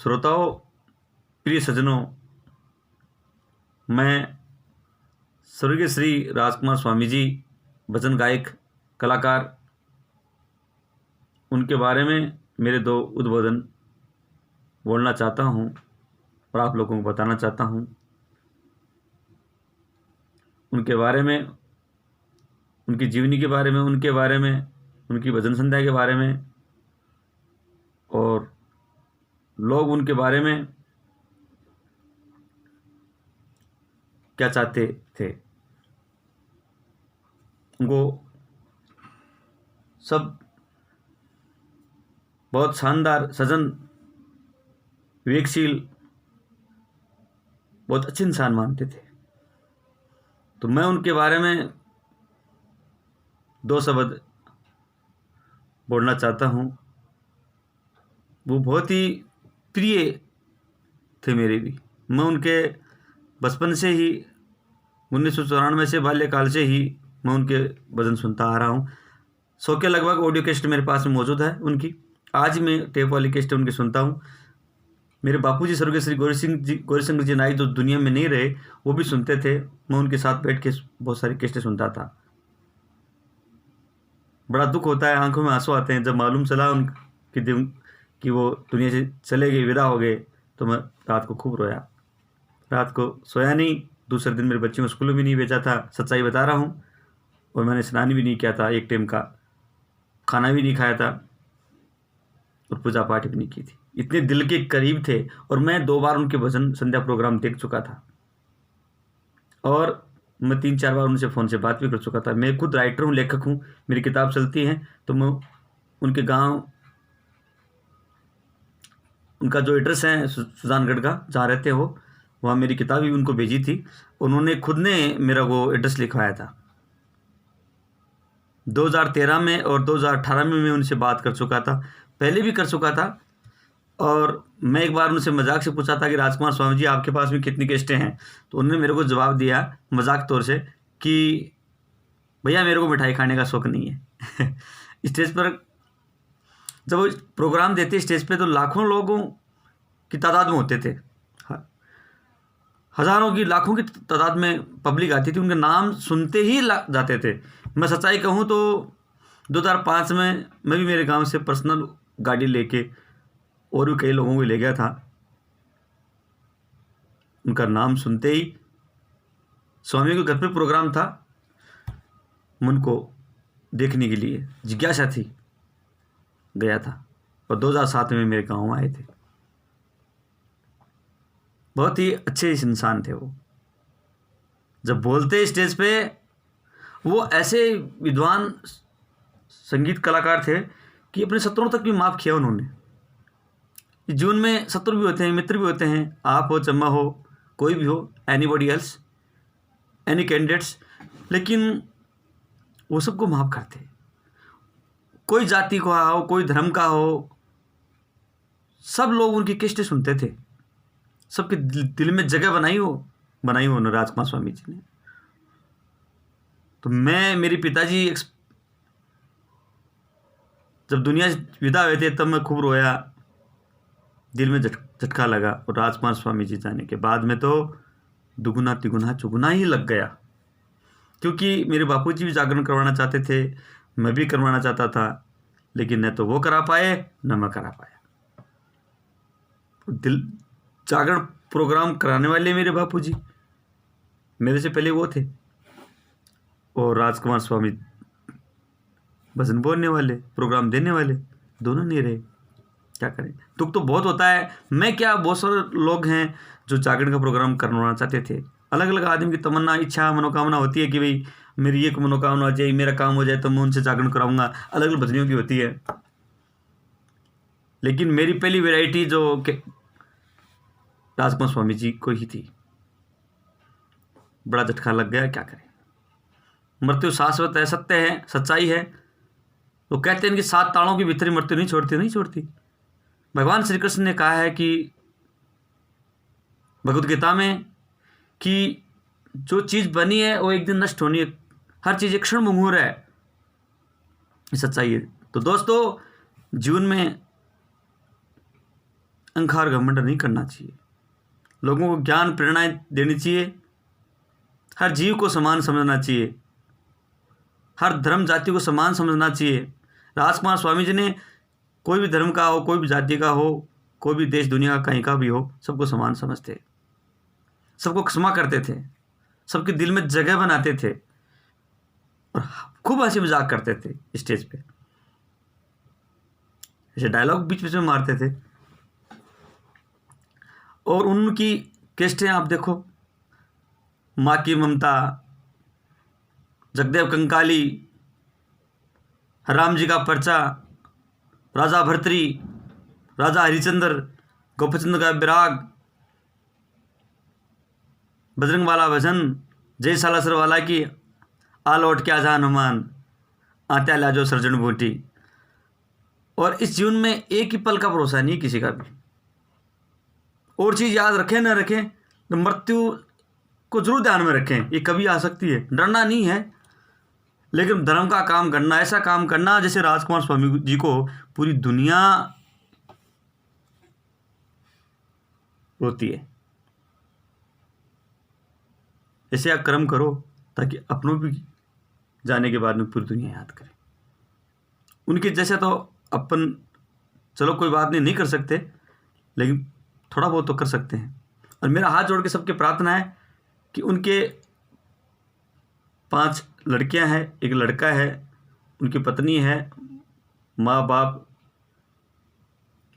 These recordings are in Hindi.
श्रोताओं, प्रिय सज्जनों, मैं स्वर्गीय श्री राजकुमार स्वामी जी, भजन गायक, कलाकार, उनके बारे में मेरे दो उद्बोधन बोलना चाहता हूँ और आप लोगों को बताना चाहता हूँ उनके बारे में, उनकी जीवनी के बारे में, उनके बारे में, उनकी भजन संध्या के बारे में और लोग उनके बारे में क्या चाहते थे। उनको सब बहुत शानदार, सजन, विवेकशील, बहुत अच्छे इंसान मानते थे। तो मैं उनके बारे में दो शब्द बोलना चाहता हूँ। वो बहुत ही प्रिय थे मेरे भी। मैं उनके बचपन से ही 1994 से, बाल्यकाल से ही मैं उनके भजन सुनता आ रहा हूँ। 100 के लगभग ऑडियो कैसेट मेरे पास में मौजूद है उनकी। आज मैं टेप वाली कैसेट उनकी सुनता हूँ। मेरे बापूजी स्वर्गीय श्री गौरीशंकर जी नाई जो दुनिया में नहीं रहे, वो भी सुनते थे। मैं उनके साथ बैठ के बहुत सारी कैसेटें सुनता था। बड़ा दुख होता है, आंखों में आंसू आते हैं जब मालूम चला कि वो दुनिया से चले गए, विदा हो गए। तो मैं रात को खूब रोया, रात को सोया नहीं। दूसरे दिन मेरे बच्चों को स्कूल में नहीं भेजा था, सच्चाई बता रहा हूँ। और मैंने स्नान भी नहीं किया था, एक टाइम का खाना भी नहीं खाया था और पूजा पाठ भी नहीं की थी। इतने दिल के करीब थे। और मैं 2 बार उनके भजन संध्या प्रोग्राम देख चुका था और मैं 3-4 बार उनसे फ़ोन से बात भी कर चुका था। मैं खुद राइटर हूँ, लेखक हूँ, मेरी किताब चलती है। तो मैं उनके गांव, उनका जो एड्रेस है सुजानगढ़ का, जहाँ रहते हैं वो, वहाँ मेरी किताब भी उनको भेजी थी। उन्होंने खुद ने मेरा वो एड्रेस लिखवाया था। 2013 में और 2018 में मैं उनसे बात कर चुका था, पहले भी कर चुका था। और मैं एक बार उनसे मजाक से पूछा था कि राजकुमार स्वामी जी, आपके पास में कितनी कैसेटें हैं? तो उन्होंने मेरे को जवाब दिया मजाक तौर से कि भैया, मेरे को मिठाई खाने का शौक नहीं है। स्टेज पर जब वो प्रोग्राम देते स्टेज पे, तो लाखों लोगों की तादाद में होते थे, हज़ारों की, लाखों की तादाद में पब्लिक आती थी। उनके नाम सुनते ही जाते थे। मैं सच्चाई कहूँ तो 2005 में मैं भी मेरे गांव से पर्सनल गाड़ी लेके और भी कई लोगों को ले गया था। उनका नाम सुनते ही, स्वामी के घर पे प्रोग्राम था, उनको देखने के लिए जिज्ञासा थी, गया था। और 2007 में मेरे गांव आए थे। बहुत ही अच्छे इंसान थे वो। जब बोलते स्टेज पे, वो ऐसे विद्वान संगीत कलाकार थे कि अपने शत्रुओं तक भी माफ़ किया उन्होंने। जीवन में शत्रु भी होते हैं, मित्र भी होते हैं, आप हो, चम्मा हो, कोई भी हो, एनीबॉडी एल्स, एनी कैंडिडेट्स, लेकिन वो सबको माफ़ करते। कोई जाति का हो, कोई धर्म का हो, सब लोग उनकी किस्टें सुनते थे। सबके दिल में जगह बनाई हो उन्होंने, राजकुमार स्वामी जी ने। तो मेरे पिताजी जब दुनिया से विदा हुए थे, तब मैं खूब रोया, दिल में झटका लगा। और राजकुमार स्वामी जी जाने के बाद में तो दुगुना तिगुना चुगुना ही लग गया, क्योंकि मेरे बापूजी भी जागरण करवाना चाहते थे, मैं भी करवाना चाहता था, लेकिन न तो वो करा पाए न मैं करा पाया। दिल जागरण प्रोग्राम कराने वाले मेरे बापूजी, मेरे से पहले वो थे। और राजकुमार स्वामी भजन बोलने वाले, प्रोग्राम देने वाले, दोनों नहीं रहे। क्या करें, दुख तो बहुत होता है। मैं क्या, बहुत सारे लोग हैं जो जागरण का प्रोग्राम करवाना चाहते थे। अलग अलग आदमी की तमन्ना, इच्छा, मनोकामना होती है कि भाई मेरी एक मनोकामना हो जाए, मेरा काम हो जाए तो मैं उनसे जागरण कराऊंगा। अलग अलग भजनियों की होती है। लेकिन मेरी पहली वैरायटी जो राजकुमार स्वामी जी को ही थी। बड़ा झटका लग गया, क्या करें। मृत्यु शाश्वत है, सत्य है, सच्चाई है। वो कहते हैं कि 7 तालों के भीतर मृत्यु नहीं छोड़ती। भगवान श्री कृष्ण ने कहा है कि भगवद गीता में कि जो चीज़ बनी है वो एक दिन नष्ट होनी है, हर चीज़ एक क्षण मुहूर्त है, सच्चाई है। तो दोस्तों, जीवन में अहंकार घमंड नहीं करना चाहिए। लोगों को ज्ञान प्रेरणाएं देनी चाहिए। हर जीव को समान समझना चाहिए। हर धर्म जाति को समान समझना चाहिए। राजकुमार स्वामी जी ने कोई भी धर्म का हो, कोई भी जाति का हो, कोई भी देश दुनिया का कहीं का भी हो, सबको समान समझते, सबको क्षमा करते थे, सबके दिल में जगह बनाते थे और खूब हंसी मजाक करते थे स्टेज पे। ऐसे डायलॉग बीच बीच में मारते थे। और उनकी कैस्टें आप देखो, माँ की ममता, जगदेव कंकाली, राम जी का पर्चा, राजा भर्तरी, राजा हरिचंद्र, गोपचंद्र का विराग, बजरंग वाला भजन, जय सालासर वाला की, आ लौट के आजा हनुमान, आत्या लाजो सर्जन बूटी। और इस जीवन में एक ही पल का भरोसा नहीं किसी का भी। और चीज़ याद रखें न रखें तो मृत्यु को जरूर ध्यान में रखें, ये कभी आ सकती है, डरना नहीं है, लेकिन धर्म का काम करना, ऐसा काम करना जैसे राजकुमार स्वामी जी को पूरी दुनिया रोती है। ऐसे आप कर्म करो ताकि अपनों भी जाने के बाद में पूरी दुनिया याद करे। उनके जैसे तो अपन चलो कोई बात नहीं कर सकते, लेकिन थोड़ा बहुत तो कर सकते हैं। और मेरा हाथ जोड़ के सबके प्रार्थना है कि उनके 5 लड़कियां हैं, एक लड़का है, उनकी पत्नी है, माँ बाप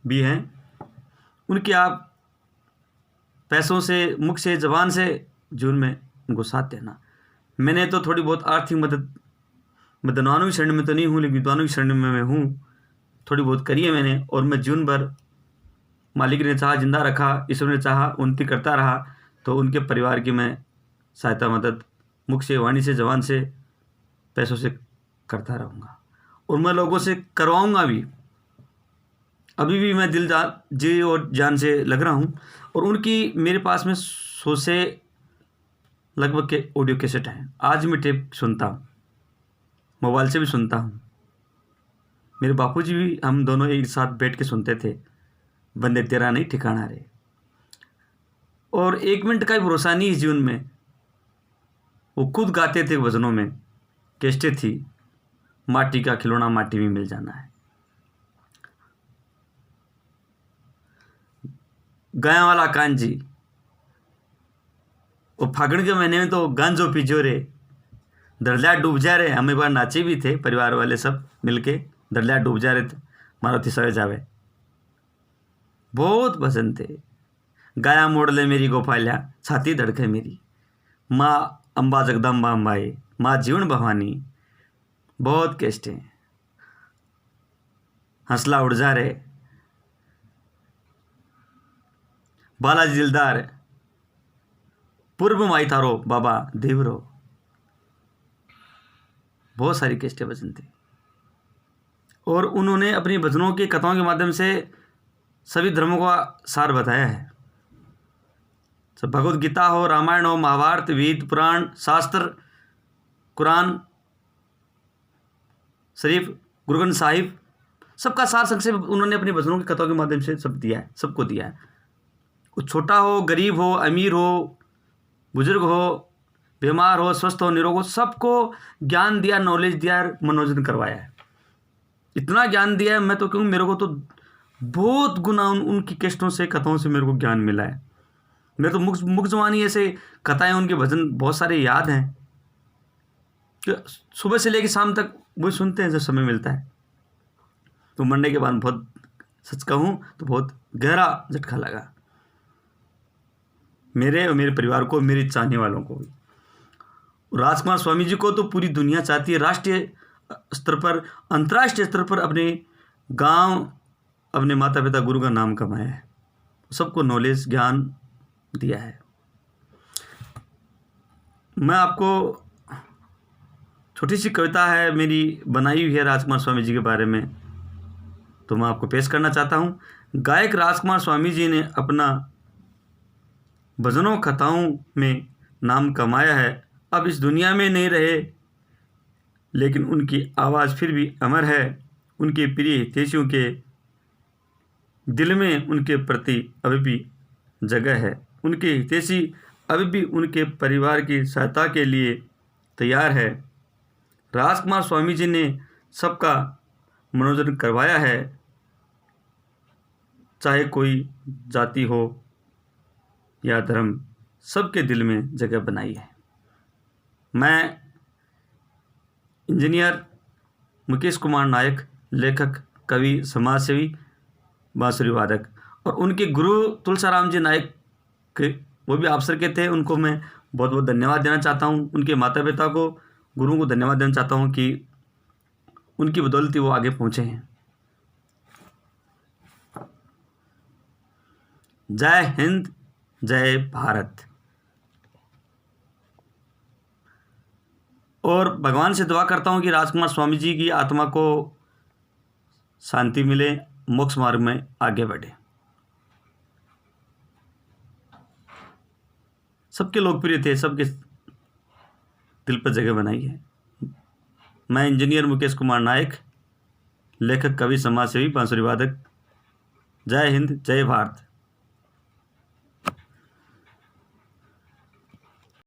भी हैं, उनके आप पैसों से, मुख से, जबान से जीवन में उनको साथ देना। मैंने तो थोड़ी बहुत आर्थिक मदद, मैं धनवानों की श्रेणी में तो नहीं हूँ, लेकिन विद्वानों की श्रेणी में मैं हूँ, थोड़ी बहुत करी है मैंने। और मैं जीवन भर मालिक ने चाहा जिंदा रखा, ईश्वर ने चाहा उन्नति करता रहा, तो उनके परिवार की मैं सहायता मदद मुख से, वाणी से, जबान से, पैसों से करता रहूँगा। और मैं लोगों से करवाऊँगा भी। अभी भी मैं जी और जान से लग रहा हूँ। और उनकी मेरे पास में 100 से लगभग के ऑडियो कैसेट हैं। आज मैं टेप सुनता हूँ, मोबाइल से भी सुनता हूँ। मेरे बापूजी भी, हम दोनों एक साथ बैठ के सुनते थे, बंदे तेरा नहीं ठिकाना रे। और 1 मिनट का भी भरोसा नहीं इस जीवन में। वो खुद गाते थे भजनों में, कैस्टें थी, माटी का खिलौना माटी में मिल जाना है, गाया वाला कांजी, वो फागण के महीने में तो गांजो पीजो रे, दरलिया डूब जा रहे। हम एक बार नाचे भी थे, परिवार वाले सब मिलके, दरलिया डूब जा रहे थे, मारुति सवे जावे, बहुत भजन थे। गाया मोड़ ले मेरी गोपाल्या, छाती धड़के मेरी, माँ अम्बा जगदम्बा अम्बाई, माँ जीवन भवानी, बहुत कैस्टें। हंसला उड़ जा रे, बालाजी दिलदार, पूर्व माई थारो बाबा देवरो, बहुत सारी कैस्टें भजन थे। और उन्होंने अपनी भजनों की कथाओं के माध्यम से सभी धर्मों का सार बताया है। सब भगवद गीता हो, रामायण हो, महाभारत, वेद, पुराण, शास्त्र, कुरान शरीफ, गुरु ग्रंथ साहिब, सबका सार संक्षेप उन्होंने अपनी भजनों की कथाओं के माध्यम से सब दिया है, सबको दिया है। वो छोटा हो, गरीब हो, अमीर हो, बुजुर्ग हो, बीमार हो, स्वस्थ हो, निरोग हो, सबको ज्ञान दिया, नॉलेज दिया, मनोरंजन करवाया है। इतना ज्ञान दिया है, मैं तो कहूँ मेरे को तो बहुत गुना उनकी कैस्टों से, कथाओं से मेरे को ज्ञान मिला है। मेरे तो मुख जवानी ऐसे कथाएं, उनके भजन बहुत सारे याद हैं, तो सुबह से लेकर शाम तक वो सुनते हैं जब समय मिलता है। तो मरने के बाद बहुत, सच कहूँ तो बहुत गहरा झटका लगा मेरे और मेरे परिवार को, मेरे चाहने वालों को भी। राजकुमार स्वामी जी को तो पूरी दुनिया चाहती है। राष्ट्रीय स्तर पर, अंतर्राष्ट्रीय स्तर पर अपने गांव, अपने माता पिता गुरु का नाम कमाया है, सबको नॉलेज, ज्ञान दिया है। मैं आपको छोटी सी कविता है मेरी बनाई हुई है राजकुमार स्वामी जी के बारे में, तो मैं आपको पेश करना चाहता हूँ। गायक राजकुमार स्वामी जी ने अपना भजनों कथाओं में नाम कमाया है। अब इस दुनिया में नहीं रहे, लेकिन उनकी आवाज़ फिर भी अमर है। उनके प्रिय हितैषियों के दिल में उनके प्रति अभी भी जगह है। उनके हितैषी अभी भी उनके परिवार की सहायता के लिए तैयार है। राजकुमार स्वामी जी ने सबका मनोरंजन करवाया है, चाहे कोई जाति हो या धर्म, सबके दिल में जगह बनाई है। मैं इंजीनियर मुकेश कुमार नायक, लेखक, कवि, समाजसेवी, बांसुरी वादक, और उनके गुरु तुलसाराम जी नायक के, वो भी अवसर के थे, उनको मैं बहुत बहुत धन्यवाद देना चाहता हूँ। उनके माता पिता को, गुरुओं को धन्यवाद देना चाहता हूँ कि उनकी बदौलत ही वो आगे पहुँचे हैं। जय हिंद, जय भारत। और भगवान से दुआ करता हूँ कि राजकुमार स्वामी जी की आत्मा को शांति मिले, मोक्ष मार्ग में आगे बढ़े। सबके लोकप्रिय थे, सबके दिल पर जगह बनाई है। मैं इंजीनियर मुकेश कुमार नायक, लेखक, कवि, समाजसेवी, बांसुरी वादक। जय हिंद, जय भारत।